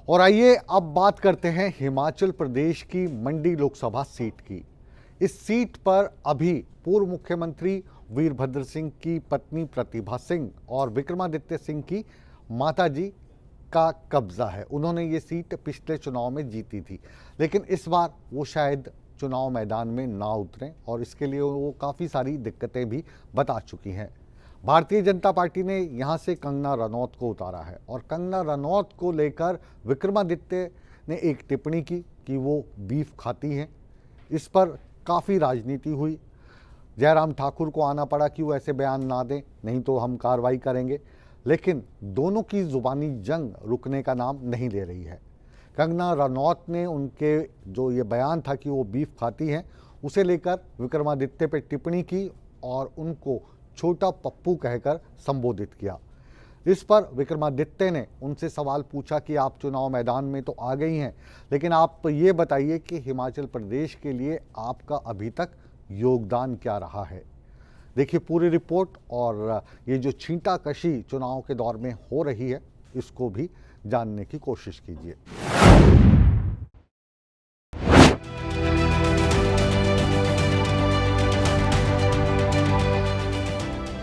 और आइए अब बात करते हैं हिमाचल प्रदेश की मंडी लोकसभा सीट की। इस सीट पर अभी पूर्व मुख्यमंत्री वीरभद्र सिंह की पत्नी प्रतिभा सिंह और विक्रमादित्य सिंह की माताजी का कब्जा है। उन्होंने ये सीट पिछले चुनाव में जीती थी, लेकिन इस बार वो शायद चुनाव मैदान में ना उतरें और इसके लिए वो काफ़ी सारी दिक्कतें भी बता चुकी हैं। भारतीय जनता पार्टी ने यहाँ से कंगना रनौत को उतारा है और कंगना रनौत को लेकर विक्रमादित्य ने एक टिप्पणी की कि वो बीफ खाती हैं। इस पर काफ़ी राजनीति हुई। जयराम ठाकुर को आना पड़ा कि वो ऐसे बयान ना दें, नहीं तो हम कार्रवाई करेंगे, लेकिन दोनों की ज़ुबानी जंग रुकने का नाम नहीं ले रही है। कंगना रनौत ने उनके जो ये बयान था कि वो बीफ खाती हैं, उसे लेकर विक्रमादित्य पर टिप्पणी की और उनको छोटा पप्पू कहकर संबोधित किया। इस पर विक्रमादित्य ने उनसे सवाल पूछा कि आप चुनाव मैदान में तो आ गई हैं, लेकिन आप ये बताइए कि हिमाचल प्रदेश के लिए आपका अभी तक योगदान क्या रहा है। देखिए पूरी रिपोर्ट और ये जो छींटाकशी चुनाव के दौर में हो रही है, इसको भी जानने की कोशिश कीजिए।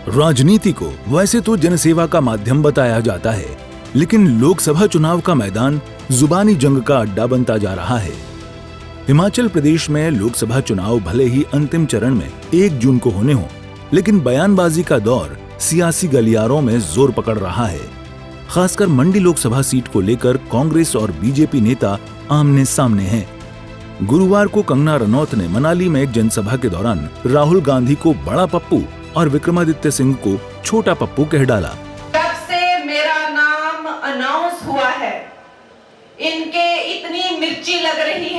राजनीति को वैसे तो जनसेवा का माध्यम बताया जाता है, लेकिन लोकसभा चुनाव का मैदान जुबानी जंग का अड्डा बनता जा रहा है। हिमाचल प्रदेश में लोकसभा चुनाव भले ही अंतिम चरण में 1 जून को होने हो, लेकिन बयानबाजी का दौर सियासी गलियारों में जोर पकड़ रहा है। खासकर मंडी लोकसभा सीट को लेकर कांग्रेस और बीजेपी नेता आमने सामने हैं। गुरुवार को कंगना रनौत ने मनाली में एक जनसभा के दौरान राहुल गांधी को बड़ा पप्पू और विक्रमादित्य सिंह को छोटा पप्पू कह डाला। जब से मेरा नाम अनाउंस हुआ है, इनके इतनी मिर्ची लग रही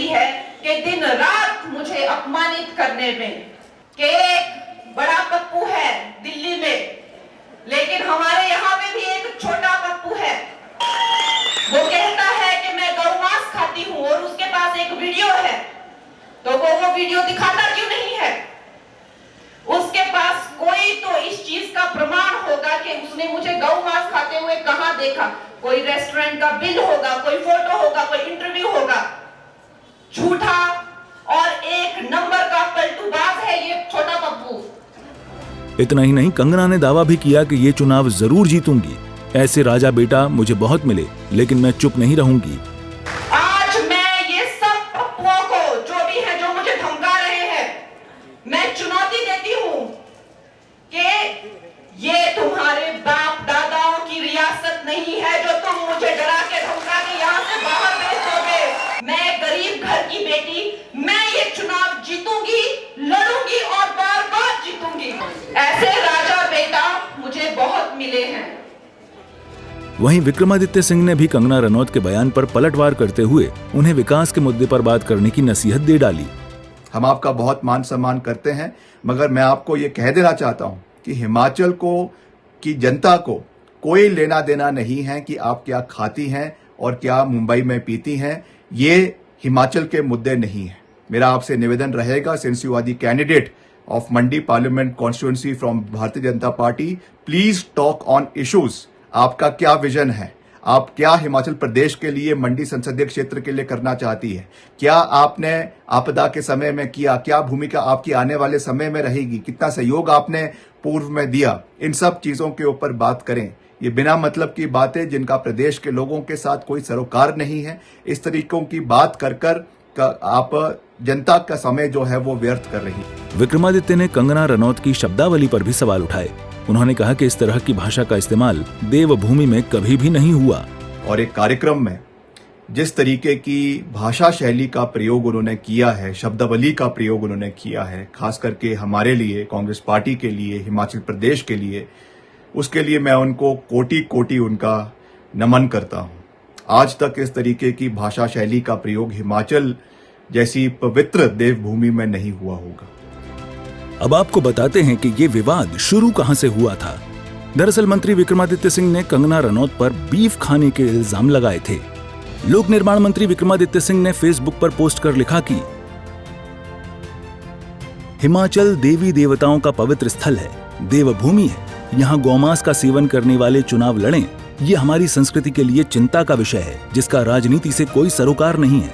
है कि दिन रात मुझे अपमानित करने में कि एक बड़ा पप्पू है दिल्ली में, लेकिन हमारे यहाँ पे भी एक छोटा पप्पू है। वो कहता है कि मैं गौमांस खाती हूँ और उसके पास एक वीडियो है, तो वो वीडियो दिखाता क्यों नहीं है? उसके पास कोई तो इस चीज का प्रमाण होगा कि उसने मुझे गौ मांस खाते हुए कहां देखा। कोई रेस्टोरेंट का बिल होगा, कोई फोटो होगा, कोई इंटरव्यू होगा। झूठा और एक नंबर का पलटूबाज है ये छोटा पप्पू। इतना ही नहीं, कंगना ने दावा भी किया कि ये चुनाव जरूर जीतूंगी। ऐसे राजा बेटा मुझे बहुत मिले, लेकिन मैं चुप नहीं रहूंगी। आज मैं ये सब पप्पुओं को जो भी है, जो मुझे धमका रहे हैं, मैं चुनौती देती हूं कि ये तुम्हारे बाप दादाओं की रियासत नहीं है जो तुम मुझे डरा के धमका के यहाँ से बाहर भेज दोगे। मैं गरीब घर की बेटी, मैं ये चुनाव जीतूंगी, लड़ूंगी और बार बार जीतूंगी। ऐसे राजा बेटा मुझे बहुत मिले हैं। वहीं विक्रमादित्य सिंह ने भी कंगना रनौत के बयान पर पलटवार करते हुए उन्हें विकास के मुद्दे पर बात करने की नसीहत दे डाली। हम आपका बहुत मान सम्मान करते हैं, मगर मैं आपको ये कह देना चाहता हूं कि हिमाचल की जनता को कोई लेना देना नहीं है कि आप क्या खाती हैं और क्या मुंबई में पीती हैं। ये हिमाचल के मुद्दे नहीं है। मेरा आपसे निवेदन रहेगा, since you are the candidate of Mandi parliament constituency from Bharatiya Janata party, please talk on issues. आपका क्या विजन है? आप क्या हिमाचल प्रदेश के लिए, मंडी संसदीय क्षेत्र के लिए करना चाहती है? क्या आपने आपदा के समय में किया? क्या भूमिका आपकी आने वाले समय में रहेगी? कितना सहयोग आपने पूर्व में दिया? इन सब चीजों के ऊपर बात करें। ये बिना मतलब की बातें जिनका प्रदेश के लोगों के साथ कोई सरोकार नहीं है, इस तरीकों की बात कर आप जनता का समय जो है वो व्यर्थ कर रही है। विक्रमादित्य ने कंगना रनौत की शब्दावली पर भी सवाल उठाए। उन्होंने कहा कि इस तरह की भाषा का इस्तेमाल देवभूमि में कभी भी नहीं हुआ। और एक कार्यक्रम में जिस तरीके की भाषा शैली का प्रयोग उन्होंने किया है, शब्दावली का प्रयोग उन्होंने किया है, खास करके हमारे लिए, कांग्रेस पार्टी के लिए, हिमाचल प्रदेश के लिए, उसके लिए मैं उनको कोटि कोटि उनका नमन करता हूं। आज तक इस तरीके की भाषा शैली का प्रयोग हिमाचल जैसी पवित्र देवभूमि में नहीं हुआ होगा। अब आपको बताते हैं कि ये विवाद शुरू कहां से हुआ था। दरअसल मंत्री विक्रमादित्य सिंह ने कंगना रनौत पर बीफ खाने के इल्जाम लगाए थे। लोक निर्माण मंत्री विक्रमादित्य सिंह ने फेसबुक पर पोस्ट कर लिखा कि हिमाचल देवी देवताओं का पवित्र स्थल है, देवभूमि है। यहाँ गौमांस का सेवन करने वाले चुनाव लड़ें ये हमारी संस्कृति के लिए चिंता का विषय है, जिसका राजनीति से कोई सरोकार नहीं है।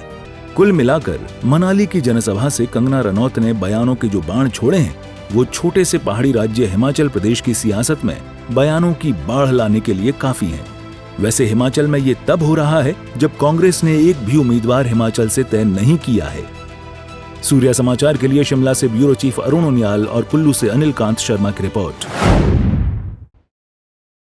कुल मिलाकर मनाली की जनसभा से कंगना रनौत ने बयानों के जो बाण छोड़े हैं, वो छोटे से पहाड़ी राज्य हिमाचल प्रदेश की सियासत में बयानों की बाढ़ लाने के लिए काफी हैं। वैसे हिमाचल में ये तब हो रहा है जब कांग्रेस ने एक भी उम्मीदवार हिमाचल से तय नहीं किया है। सूर्या समाचार के लिए शिमला से ब्यूरो चीफ अरुण उनियाल और कुल्लू से अनिल कांत शर्मा की रिपोर्ट।